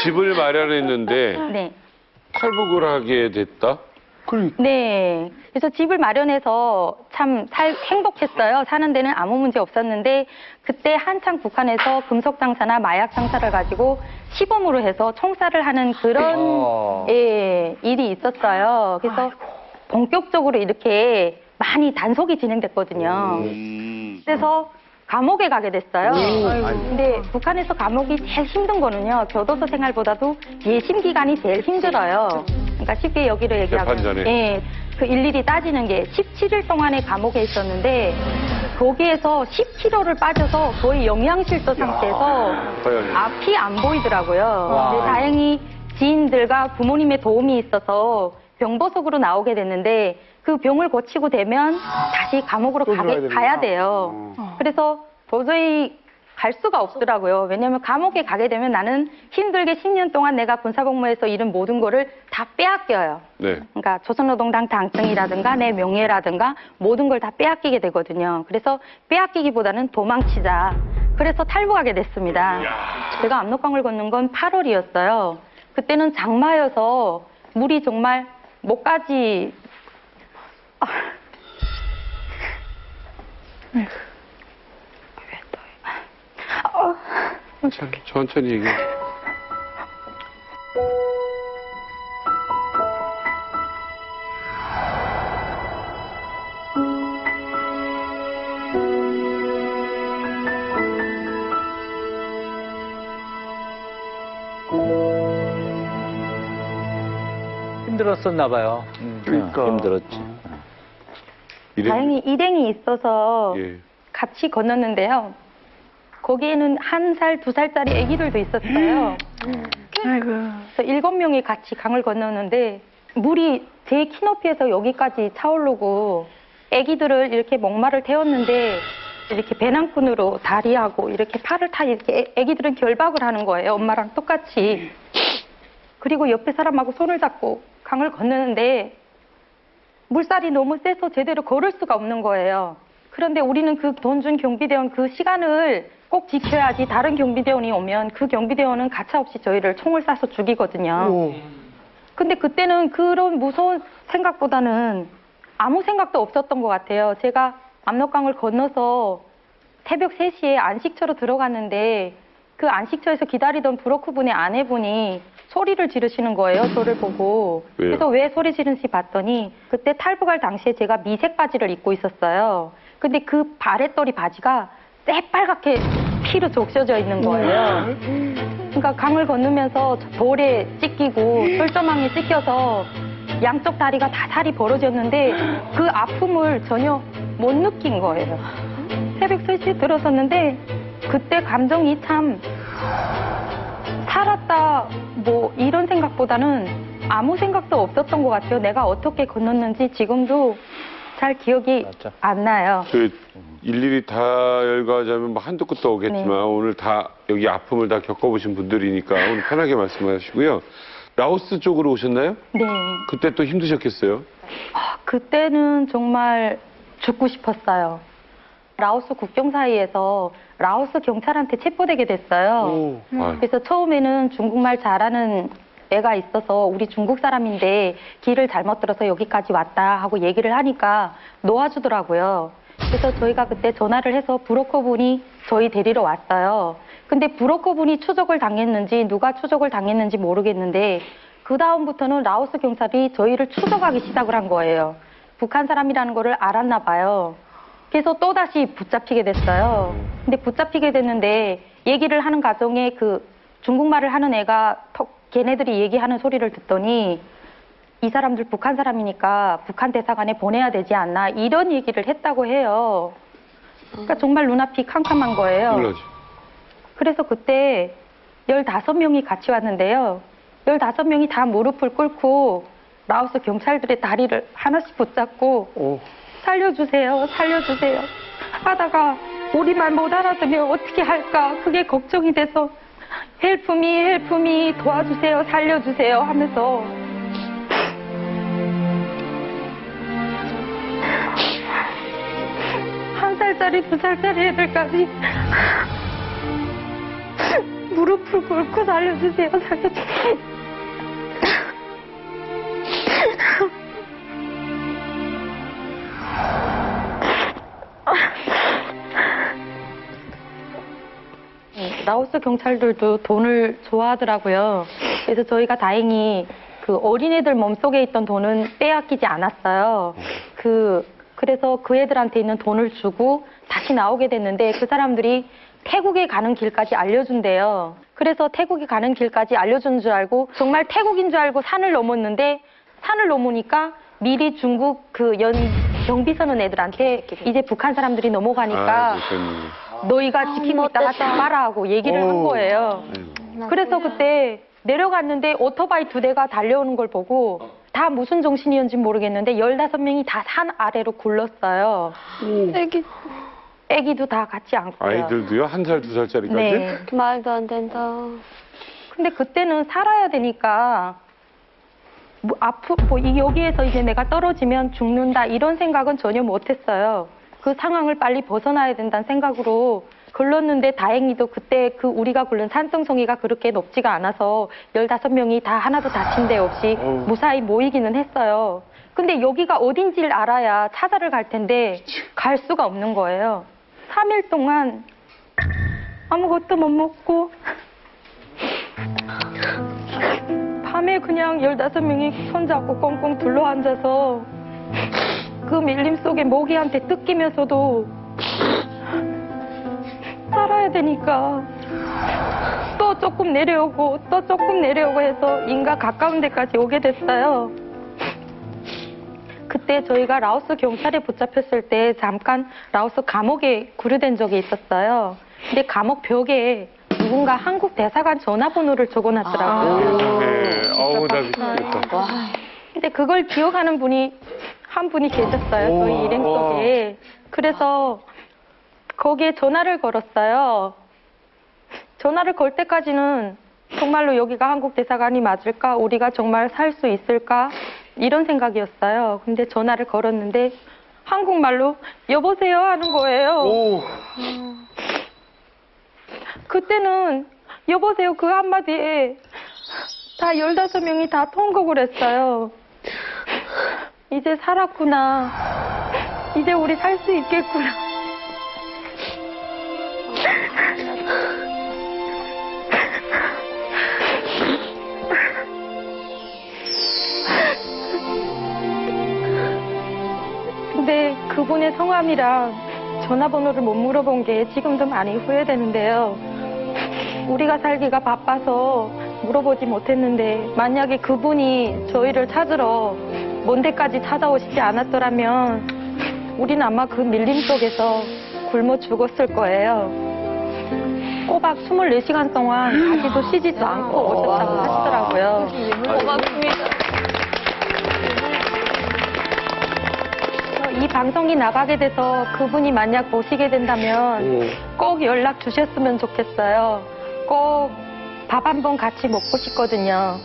집을 마련했는데 네. 탈북을 하게 됐다? 네. 그래서 집을 마련해서 참 행복했어요. 사는 데는 아무 문제 없었는데 그때 한창 북한에서 금속 장사나 마약 장사를 가지고 시범으로 해서 총살을 하는 그런 예, 일이 있었어요. 그래서 본격적으로 이렇게 많이 단속이 진행됐거든요. 그래서 감옥에 가게 됐어요. 근데 북한에서 감옥이 제일 힘든 거는요. 교도소 생활보다도 예심 기간이 제일 힘들어요. 그러니까 쉽게 여기를 얘기하면 재판전에. 예, 그 일일이 따지는 게 17일 동안의 감옥에 있었는데 거기에서 10kg를 빠져서 거의 영양실조 상태에서 앞이 안 보이더라고요. 근데 다행히 지인들과 부모님의 도움이 있어서 병보석으로 나오게 됐는데 그 병을 고치고 되면 다시 감옥으로 가야 돼요. 그래서 도저히 갈 수가 없더라고요. 왜냐하면 감옥에 가게 되면 나는 힘들게 10년 동안 내가 군사복무에서 잃은 모든 거를 다 빼앗겨요. 네. 그러니까 조선노동당 당증이라든가 내 명예라든가 모든 걸 다 빼앗기게 되거든요. 그래서 빼앗기기보다는 도망치자. 그래서 탈북하게 됐습니다. 제가 압록강을 건넌 건 8월이었어요. 그때는 장마여서 물이 정말 목까지 천천히 얘기해. 힘들었었나 봐요. 그러니까. 힘들었지. 다행히 일행이 있어서 예. 같이 건넜는데요. 거기에는 1살, 2살짜리 아기들도 있었어요. 그래서 7명이 같이 강을 건넜는데 물이 제 키 높이에서 여기까지 차오르고 아기들을 이렇게 목마를 태웠는데 이렇게 배낭꾼으로 다리하고 이렇게 팔을 타 이렇게 아기들은 결박을 하는 거예요. 엄마랑 똑같이. 그리고 옆에 사람하고 손을 잡고 강을 건너는데 물살이 너무 세서 제대로 걸을 수가 없는 거예요. 그런데 우리는 그 돈 준 경비대원 그 시간을 꼭 지켜야지 다른 경비대원이 오면 그 경비대원은 가차없이 저희를 총을 쏴서 죽이거든요. 근데 그때는 그런 무서운 생각보다는 아무 생각도 없었던 것 같아요. 제가 압록강을 건너서 새벽 3시에 안식처로 들어갔는데 그 안식처에서 기다리던 브로커분의 아내분이 소리를 지르시는 거예요. 저를 보고. 왜요? 그래서 왜 소리 지르는지 봤더니 그때 탈북할 당시에 제가 미색 바지를 입고 있었어요. 근데 그 바렛돌이 바지가 새빨갛게 피로 적셔져 있는 거예요. 그러니까 강을 건너면서 돌에 찢기고 철조망에 찢겨서 양쪽 다리가 다 살이 벌어졌는데 그 아픔을 전혀 못 느낀 거예요. 새벽 3시에 들어섰는데 그때 감정이 참 살았다 뭐 이런 생각보다는 아무 생각도 없었던 것 같아요. 내가 어떻게 건넜는지 지금도 잘 기억이 안 나요. 그 일일이 다 열거하자면 뭐 한두 끝도 오겠지만 네. 오늘 다 여기 아픔을 다 겪어보신 분들이니까 오늘 편하게 말씀하시고요. 라오스 쪽으로 오셨나요? 네. 그때 또 힘드셨겠어요? 그때는 정말 죽고 싶었어요. 라오스 국경 사이에서 라오스 경찰한테 체포되게 됐어요. 그래서 처음에는 중국말 잘하는 애가 있어서 우리 중국 사람인데 길을 잘못 들어서 여기까지 왔다 하고 얘기를 하니까 놓아주더라고요. 그래서 저희가 그때 전화를 해서 브로커분이 저희 데리러 왔어요. 근데 브로커분이 추적을 당했는지 누가 추적을 당했는지 모르겠는데 그 다음부터는 라오스 경찰이 저희를 추적하기 시작을 한 거예요. 북한 사람이라는 거를 알았나 봐요. 그래서 또다시 붙잡히게 됐어요. 근데 붙잡히게 됐는데 얘기를 하는 과정에 그 중국말을 하는 애가 걔네들이 얘기하는 소리를 듣더니 이 사람들 북한 사람이니까 북한 대사관에 보내야 되지 않나 이런 얘기를 했다고 해요. 그러니까 정말 눈앞이 캄캄한 거예요. 몰라지. 그래서 그때 15명이 같이 왔는데요. 15명이 다 무릎을 꿇고 라오스 경찰들의 다리를 하나씩 붙잡고 살려주세요, 살려주세요 하다가 우리말 못 알아들으면 어떻게 할까 그게 걱정이 돼서 헬프미, 헬프미 도와주세요, 살려주세요 하면서 한 살짜리, 2살짜리 애들까지 무릎을 꿇고 살려주세요. 살려주세요. 라오스 경찰들도 돈을 좋아하더라고요. 그래서 저희가 다행히 그 어린애들 몸속에 있던 돈은 빼앗기지 않았어요. 그래서 그 애들한테 있는 돈을 주고 다시 나오게 됐는데 그 사람들이 태국에 가는 길까지 알려준대요. 그래서 태국에 가는 길까지 알려준 줄 알고 정말 태국인 줄 알고 산을 넘었는데 산을 넘으니까 미리 중국 그 경비 서는 애들한테 이제 북한 사람들이 넘어가니까 너희가 지키고 있다가 하지 마라 하고 얘기를 한 거예요. 그래서 그때 내려갔는데 오토바이 2대가 달려오는 걸 보고 다 무슨 정신이었는지 모르겠는데 15명이 다 산 아래로 굴렀어요. 애기도 다 같이 안고요. 아이들도요? 1살, 2살짜리까지? 네. 말도 안 된다. 근데 그때는 살아야 되니까 여기에서 이제 내가 떨어지면 죽는다 이런 생각은 전혀 못했어요. 그 상황을 빨리 벗어나야 된다는 생각으로 굴렀는데 다행히도 그때 우리가 굴른 산성송이가 그렇게 높지가 않아서 15명이 다 하나도 다친 데 없이 무사히 모이기는 했어요. 근데 여기가 어딘지를 알아야 찾아를 갈 텐데 갈 수가 없는 거예요. 3일 동안 아무것도 못 먹고 밤에 그냥 15명이 손잡고 꽁꽁 둘러앉아서 그 밀림 속에 모기한테 뜯기면서도 살아야 되니까 또 조금 내려오고 또 조금 내려오고 해서 인가 가까운 데까지 오게 됐어요. 그때 저희가 라오스 경찰에 붙잡혔을 때 잠깐 라오스 감옥에 구류된 적이 있었어요. 근데 감옥 벽에 누군가 한국 대사관 전화번호를 적어놨더라고요. 네. 어우, 나 미치겠다. 근데 그걸 기억하는 분이 한 분이 계셨어요. 저희 일행 속에. 그래서 거기에 전화를 걸었어요. 전화를 걸 때까지는 정말로 여기가 한국 대사관이 맞을까? 우리가 정말 살 수 있을까? 이런 생각이었어요. 근데 전화를 걸었는데 한국말로 여보세요 하는 거예요. 그때는 여보세요 그 한마디에 다 15명이 다 통곡을 했어요. 이제 살았구나. 이제 우리 살 수 있겠구나. 근데 그분의 성함이랑 전화번호를 못 물어본 게 지금도 많이 후회되는데요. 우리가 살기가 바빠서 물어보지 못했는데 만약에 그분이 저희를 찾으러 먼 데까지 찾아오시지 않았더라면 우리는 아마 그 밀림 속에서 굶어 죽었을 거예요. 꼬박 24시간 동안 가지도 쉬지도 않고 오셨다고 하시더라고요. 고맙습니다. 이 방송이 나가게 돼서 그분이 만약 보시게 된다면 꼭 연락 주셨으면 좋겠어요. 꼭 밥 한 번 같이 먹고 싶거든요.